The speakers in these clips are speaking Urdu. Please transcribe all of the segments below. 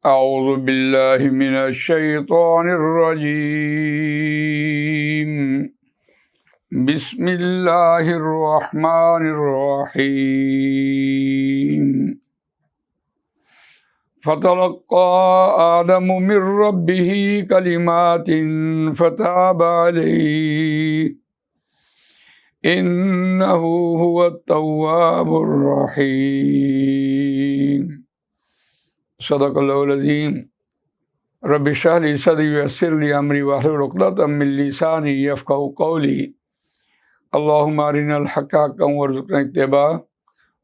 اعوذ باللہ من الشیطان الرجیم بسم اللہ الرحمن الرحیم فتلقى آدم من ربه کلمات فتاب علیہ انہ هو التواب الرحیم۔ صدق اللہ العظیم۔ رب اشرح لی صدری ویسر لی امری واحلل عقدۃ من لسانی یفقہوا قولی۔ اللہم ارنا الحق حقا وارزقنا اتباعہ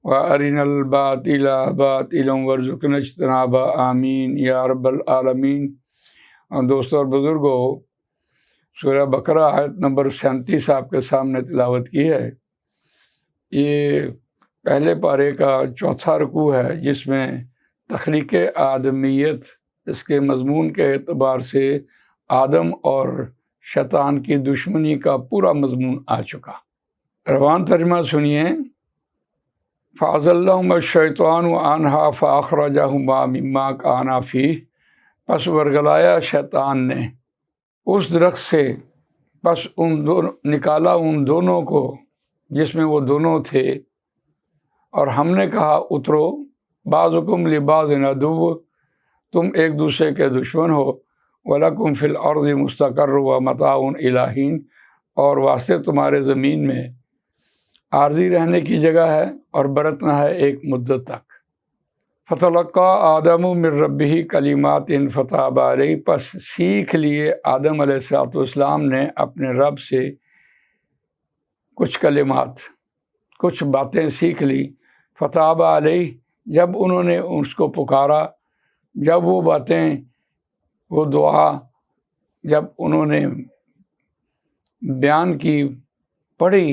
وارنا الباطل باطلا وارزقنا اجتنابہ، آمین یا رب العالمین۔ دوستو اور بزرگوں، سورہ بقرہ آیت نمبر 37 آپ کے سامنے تلاوت کی ہے۔ یہ پہلے پارے کا چوتھا رکوع ہے، جس میں تخلیق آدمیت، اس کے مضمون کے اعتبار سے آدم اور شیطان کی دشمنی کا پورا مضمون آ چکا۔ روان ترجمہ سنیے۔ فَأَزَلَّهُمَا الشَّيْطَانُ عَنْهَا فَأَخْرَجَهُمَا مِمَّا كَانَا فِيهِ، پس ورگلایا شیطان نے اس درخت سے، پس نکالا ان دونوں کو جس میں وہ دونوں تھے، اور ہم نے کہا اترو، بعضکم لبعض عدو، تم ایک دوسرے کے دشمن ہو، وَلَكُمْ فِي الْأَرْضِ مُسْتَقَرٌّ وَمَتَاعٌ إِلَىٰ حِینٍ، اور واسطے تمہارے زمین میں عارضی رہنے کی جگہ ہے اور برتنا ہے ایک مدت تک۔ فَتَلَقَّىٰ آدَمُ مِن رَبِّهِ کَلِمَاتٍ فَتَابَ عَلَيْهِ، پس سیکھ لیے آدم علیہ السلام نے اپنے رب سے کچھ کلمات، کچھ باتیں سیکھ لی۔ فَتَابَ عَلَيْهِ، جب انہوں نے اس کو پکارا، جب وہ باتیں، وہ دعا جب انہوں نے بیان کی، پڑھی،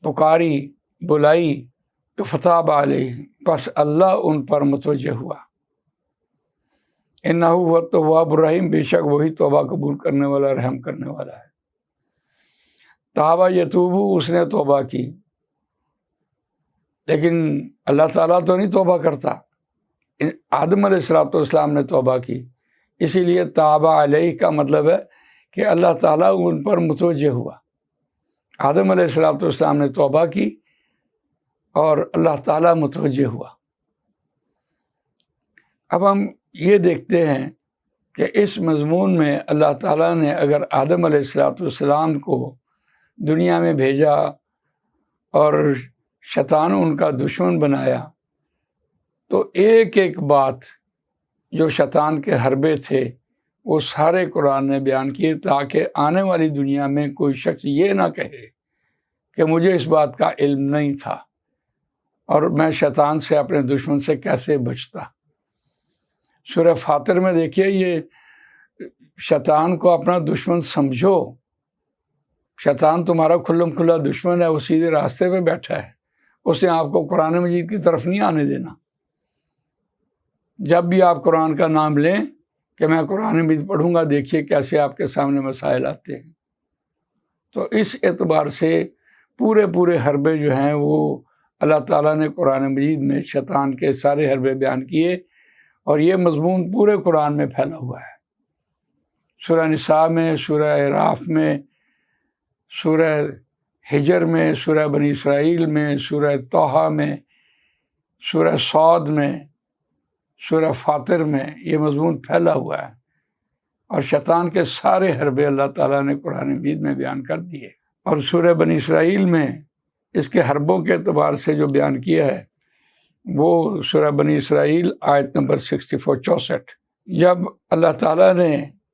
پکاری، بلائی، تو فتاب علیہ، پس اللہ ان پر متوجہ ہوا۔ انہ هو التواب الرحیم، بے شک وہی توبہ قبول کرنے والا، رحم کرنے والا ہے۔ تابہ یتوبو، اس نے توبہ کی، لیکن اللہ تعالیٰ تو نہیں توبہ کرتا۔ آدم علیہ السلام نے توبہ کی، اسی لیے تابہ علیہ کا مطلب ہے کہ اللہ تعالیٰ ان پر متوجہ ہوا۔ آدم علیہ السلام نے توبہ کی اور اللہ تعالیٰ متوجہ ہوا۔ اب ہم یہ دیکھتے ہیں کہ اس مضمون میں اللہ تعالیٰ نے اگر آدم علیہ السلام کو دنیا میں بھیجا اور شیطان ان کا دشمن بنایا، تو ایک ایک بات جو شیطان کے حربے تھے وہ سارے قرآن نے بیان کیے، تاکہ آنے والی دنیا میں کوئی شخص یہ نہ کہے کہ مجھے اس بات کا علم نہیں تھا اور میں شیطان سے، اپنے دشمن سے کیسے بچتا۔ سورہ فاطر میں دیکھیے، یہ شیطان کو اپنا دشمن سمجھو، شیطان تمہارا کھلم کھلا دشمن ہے، وہ سیدھے راستے پہ بیٹھا ہے، اس نے آپ کو قرآن مجید کی طرف نہیں آنے دینا۔ جب بھی آپ قرآن کا نام لیں کہ میں قرآن مجید پڑھوں گا، دیکھیے کیسے آپ کے سامنے مسائل آتے ہیں۔ تو اس اعتبار سے پورے حربے جو ہیں وہ اللہ تعالیٰ نے قرآن مجید میں شیطان کے سارے حربے بیان کیے، اور یہ مضمون پورے قرآن میں پھیلا ہوا ہے۔ سورہ نساء میں، سورہ اعراف میں، سورہ حجر میں، سورہ بنی اسرائیل میں، سورہ طٰہٰ میں، سورہ صاد میں، سورہ فاطر میں یہ مضمون پھیلا ہوا ہے، اور شیطان کے سارے حربے اللہ تعالیٰ نے قرآن مجید میں بیان کر دیے۔ اور سورہ بنی اسرائیل میں اس کے حربوں کے اعتبار سے جو بیان کیا ہے وہ سورہ بنی اسرائیل آیت نمبر 64۔ جب اللہ تعالیٰ نے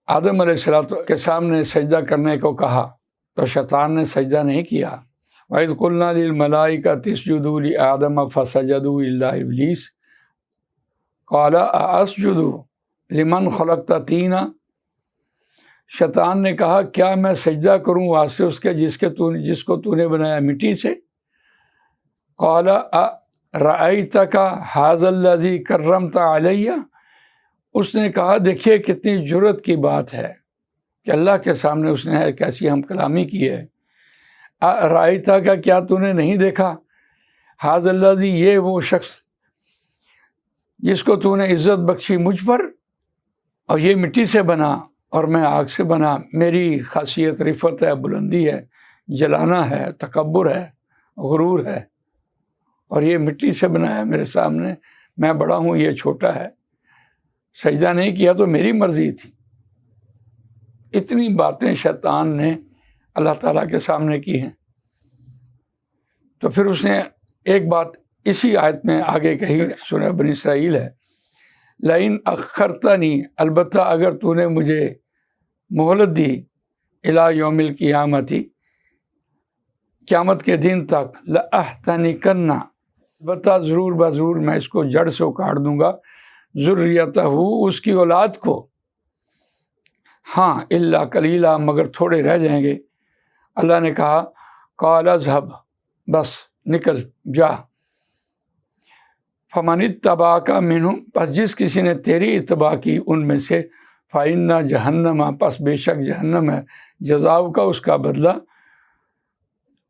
آدم علیہ السلام کے سامنے سجدہ کرنے کو کہا تو شیطان نے سجدہ نہیں کیا۔ وَإِذْ قُلْنَا لِلْمَلَائِكَةِ اسْجُدُوا لِآدَمَ فَسَجَدُوا إِلَّا إِبْلِيسَ قَالَ أَأَسْجُدُ لِمَنْ خَلَقْتَ طِينًا، شیطان نے کہا کیا میں سجدہ کروں واسطے اس کے جس کو تو نے بنایا مٹی سے۔ قَالَ أَرَأَيْتَكَ هَذَا الَّذِي كَرَّمْتَ عَلَيَّ، اس نے کہا دیکھیے کتنی جرت کی بات ہے کہ اللہ کے سامنے اس نے کیسی ہم کلامی کی ہے۔ أَرَأَيْتَكَ، کیا تو نے نہیں دیکھا، هَذَا الَّذِي، یہ وہ شخص جس کو تو نے عزت بخشی مجھ پر، اور یہ مٹی سے بنا اور میں آگ سے بنا، میری خاصیت رفت ہے، بلندی ہے، جلانا ہے، تکبر ہے، غرور ہے، اور یہ مٹی سے بنایا میرے سامنے، میں بڑا ہوں یہ چھوٹا ہے، سجدہ نہیں کیا تو میری مرضی تھی۔ اتنی باتیں شیطان نے اللہ تعالیٰ کے سامنے کی ہیں۔ تو پھر اس نے ایک بات اسی آیت میں آگے کہی، سورہ بنی اسرائیل ہے، لئن اخرتنی، البتہ اگر تو نے مجھے مہلت دی، الی یوم القیامت، قیامت کے دن تک، لأحتنکن، البتہ ضرور بضرور میں اس کو جڑ سے اکاڑ دوں گا، ذریتہ، اس کی اولاد کو، ہاں الا قلیلا، مگر تھوڑے رہ جائیں گے۔ اللہ نے کہا قال اذهب، بس نکل جا، فمن اتبعک منہم، پس جس کسی نے تیری اتباع کی ان میں سے، فإن جہنم، پس بے شک جہنم ہے، جزاؤ کا، اس کا بدلہ،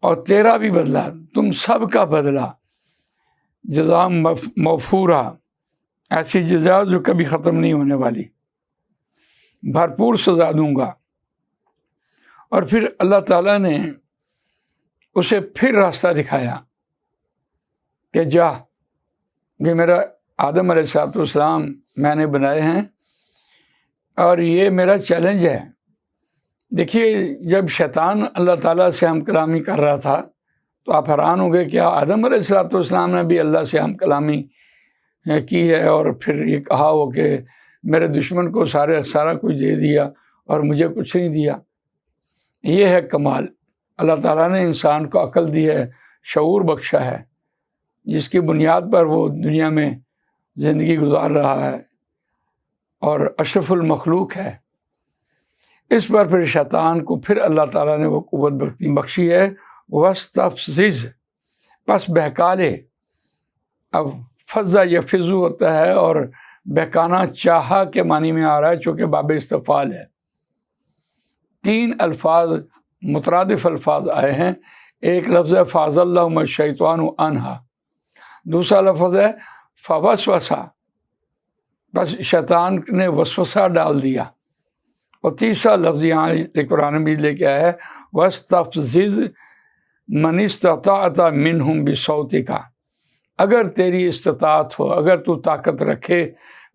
اور تیرا بھی بدلہ، تم سب کا بدلہ، جزا موفورہ، ایسی جزا جو کبھی ختم نہیں ہونے والی، بھرپور سزا دوں گا۔ اور پھر اللہ تعالیٰ نے اسے پھر راستہ دکھایا کہ جا، یہ میرا آدم علیہ السلام میں نے بنائے ہیں، اور یہ میرا چیلنج ہے۔ دیکھیے، جب شیطان اللہ تعالیٰ سے ہم کلامی کر رہا تھا تو آپ حیران ہو گئے، کیا آدم علیہ السلام نے بھی اللہ سے ہم کلامی کی ہے، اور پھر یہ کہا ہو کہ میرے دشمن کو سارا کچھ دے دیا اور مجھے کچھ نہیں دیا۔ یہ ہے کمال، اللہ تعالیٰ نے انسان کو عقل دی ہے، شعور بخشا ہے، جس کی بنیاد پر وہ دنیا میں زندگی گزار رہا ہے اور اشرف المخلوق ہے۔ اس پر پھر شیطان کو پھر اللہ تعالیٰ نے وہ قوت بخشی ہے، وَاسْتَفْزِزْ، پس بہکا لے۔ اب فضا یفزو ہوتا ہے، اور بہکانا چاہا کے معنی میں آ رہا ہے، چونکہ باب استفعال ہے۔ 3 الفاظ مترادف الفاظ آئے ہیں، ایک لفظ ہے فَأَزَلَّهُمَ الشَّيْطَانُ عَنْهَا، دوسرا لفظ ہے فَوَسْوَسَ، بس شیطان نے وسوسہ ڈال دیا، اور تیسرا لفظ یہاں قرآن بھی لے کے آیا ہے، وَاسْتَفْزِزْ مَنِ اسْتَطَعْتَ مِنْهُمْ بِصَوْتِكَ، اگر تیری استطاعت ہو، اگر تو طاقت رکھے،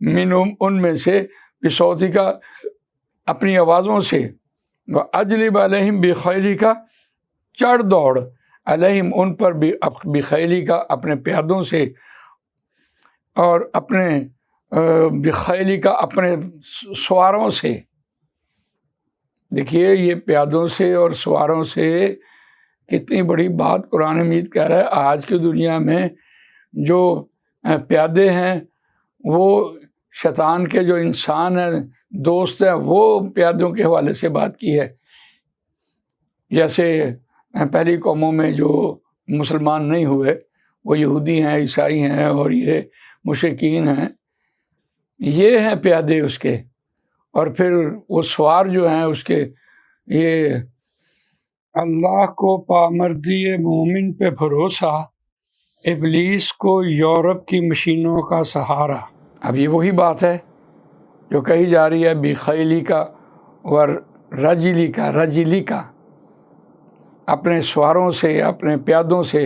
منہم، ان میں سے، بِصَوْتِكَ، اپنی آوازوں سے، وَأَجْلِبْ عَلَيْهِمْ بِخَيْلِكَ، چڑھ دوڑ، علیہم، ان پر، بِخَيْلِكَ، اپنے پیادوں سے، اور اپنے بِخَيْلِكَ، اپنے سواروں سے۔ دیکھیے، یہ پیادوں سے اور سواروں سے کتنی بڑی بات قرآن مجید کہہ رہا ہے۔ آج کی دنیا میں جو پیادے ہیں، وہ شیطان کے جو انسان ہیں، دوست ہیں، وہ پیادوں کے حوالے سے بات کی ہے۔ جیسے پہلی قوموں میں جو مسلمان نہیں ہوئے، وہ یہودی ہیں، عیسائی ہیں، اور یہ مشرکین ہیں، یہ ہیں پیادے اس کے، اور پھر وہ سوار جو ہیں اس کے، یہ اللہ کو پامردی مومن پہ بھروسہ، ابلیس کو یورپ کی مشینوں کا سہارا۔ اب یہ وہی بات ہے جو کہی جا رہی ہے، بخیلی کا اور رجلی کا، اپنے سواروں سے، اپنے پیادوں سے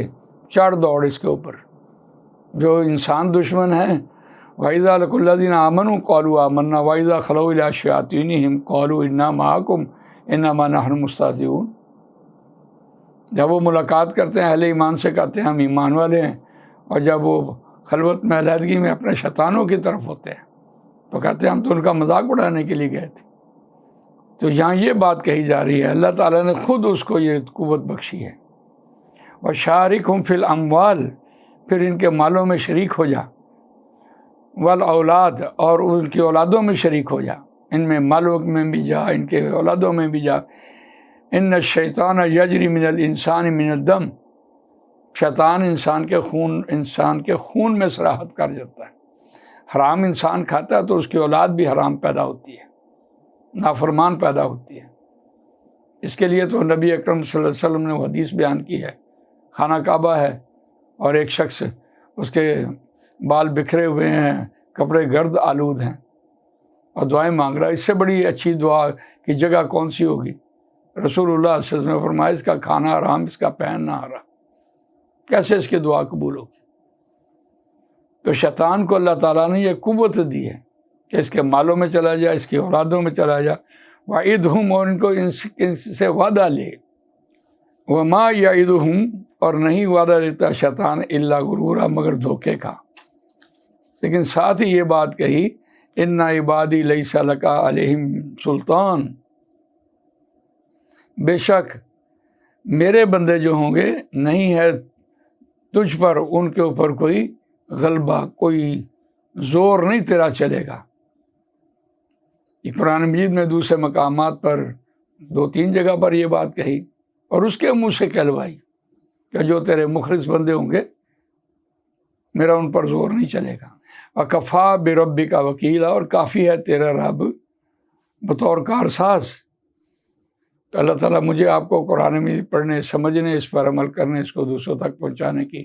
چڑھ دوڑ اس کے اوپر۔ جو انسان دشمن ہیں، وَإِذَا لَقُوا الَّذِينَ آمَنُوا قَالُوا آمَنَّا وَإِذَا خَلَوْا إِلَىٰ شَيَاطِينِهِمْ قَالُوا إِنَّا مَعَكُمْ إِنَّمَا نَحْنُ مُسْتَهْزِئُونَ، جب وہ ملاقات کرتے ہیں اہل ایمان سے، کہتے ہیں ہم ایمان والے ہیں، اور جب وہ خلوت میں، علیحدگی میں اپنے شیطانوں کی طرف ہوتے ہیں تو کہتے ہیں ہم تو ان کا مذاق اڑانے کے لیے گئے تھے۔ تو یہاں یہ بات کہی جا رہی ہے، اللہ تعالیٰ نے خود اس کو یہ قوت بخشی ہے۔ وَشَارِكْهُمْ فِي الْأَمْوَالِ، پھر ان کے مالوں میں شریک ہو جا، والاولاد، اور ان کی اولادوں میں شریک ہو جا، ان میں مالوں میں بھی جا، ان کے اولادوں میں بھی جا۔ ان الشیطان یجری من الانسان من الدم، شیطان انسان کے خون میں سراحت کر جاتا ہے۔ حرام انسان کھاتا ہے تو اس کی اولاد بھی حرام پیدا ہوتی ہے، نافرمان پیدا ہوتی ہے۔ اس کے لیے تو نبی اکرم صلی اللہ علیہ وسلم نے وہ حدیث بیان کی ہے، خانہ کعبہ ہے اور ایک شخص، اس کے بال بکھرے ہوئے ہیں، کپڑے گرد آلود ہیں، اور دعائیں مانگ رہا ہے، اس سے بڑی اچھی دعا کی جگہ کون سی ہوگی؟ رسول اللہ صلی اللہ علیہ وسلم نے فرمایا اس کا کھانا حرام، اس کا پہننا حرام، کیسے اس کی دعا قبول ہوگی؟ تو شیطان کو اللہ تعالیٰ نے یہ قوت دی ہے کہ اس کے مالوں میں چلا جائے، اس کی اولادوں میں چلا جائے، وعدہم، اور ان کو ان سے وعدہ لے، وما یعدہم، اور نہیں وعدہ دیتا شیطان الا غرورا، مگر دھوکے کا۔ لیکن ساتھ ہی یہ بات کہی، ان عبادی لیس لک علیہم سلطان، بے شک میرے بندے جو ہوں گے نہیں ہے تجھ پر ان کے اوپر کوئی غلبہ، کوئی زور نہیں تیرا چلے گا۔ یہ قرآن مجید میں دوسرے مقامات پر 2-3 جگہ پر یہ بات کہی، اور اس کے منہ سے کہلوائی کہ جو تیرے مخلص بندے ہوں گے میرا ان پر زور نہیں چلے گا۔ وَكَفَىٰ بِرَبِّكَ وَكِيلًا، اور کافی ہے تیرا رب بطور کارساز۔ تو اللہ تعالیٰ مجھے آپ کو قرآن میں پڑھنے، سمجھنے، اس پر عمل کرنے، اس کو دوسروں تک پہنچانے کی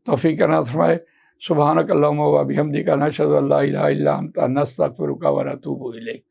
توفیق عطا فرمائے۔ سبحانک اللہم و بحمدک، نشہد ان لا الہ الا انت، نستغفرک و نتوب الیک۔